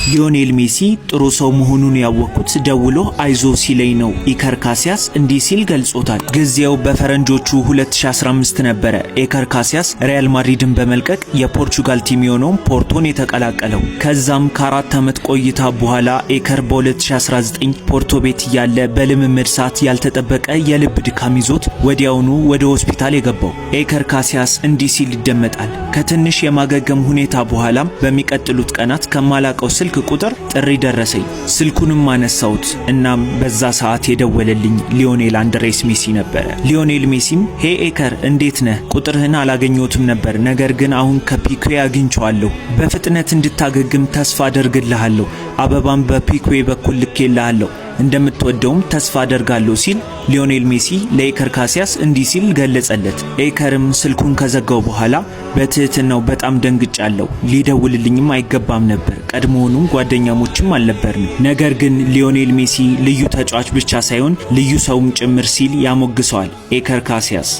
ሊዮኔል ሜሲ ጥሩ ሰው መሆኑን ያወቅኩት ደውሎ አይዞ ሲለኝ ነው። ኢከር ካሲያስ እንዲህ ሲል ገልጾታል። ጊዜው በፈረንጆቹ 2015 ነበረ። ኢከር ካሲያስ ሪያል ማድሪድን በመልቀቅ የፖርቹጋል ቲም የሆነውን ፖርቶን የተቀላቀለው። ከዛም ከ4 ዓመት ቆይታ በኋላ ኢከር በ2019 ፖርቶ ቤት ያለ በልምምድ ሰዓት ያልተጠበቀ የልብ ድካም ይዞት ወዲያውኑ ወደ ሆስፒታል የገባው። ኢከር ካሲያስ እንዲህ ሲል ይደመጣል። ከትንሽ የማገገም ሁኔታ በኋላም በሚቀጥሉት ቀናት ከማላቀው ስልክ ቁጥር ጥሪ ደረሰኝ። ስልኩንም አነሳሁት። እናም በዛ ሰዓት የደወለልኝ ሊዮኔል አንድሬስ ሜሲ ነበር። ሊዮኔል ሜሲም ሄ ኢከር እንዴት ነህ? ቁጥርህን አላገኘሁትም ነበር፣ ነገር ግን አሁን ከፒኩዌ አግኝቼዋለሁ። በፍጥነት እንድታገግም ተስፋ አደርግልሃለሁ። አበባም በፒኩዌ በኩል ልኬልሃለሁ። እንደምትወደውም ተስፋ አደርጋለሁ ሲል ሊዮኔል ሜሲ ለኢከር ካሲያስ እንዲህ ሲል ገለጸለት። ኢከርም ስልኩን ከዘጋው በኋላ በትህትናው በጣም ደንግጫለሁ። ሊደውልልኝም አይገባም ነበር። ቀድሞውንም ጓደኛሞችም አልነበርንም። ነገር ግን ሊዮኔል ሜሲ ልዩ ተጫዋች ብቻ ሳይሆን ልዩ ሰውም ጭምር ሲል ያሞግሰዋል ኢከር ካሲያስ።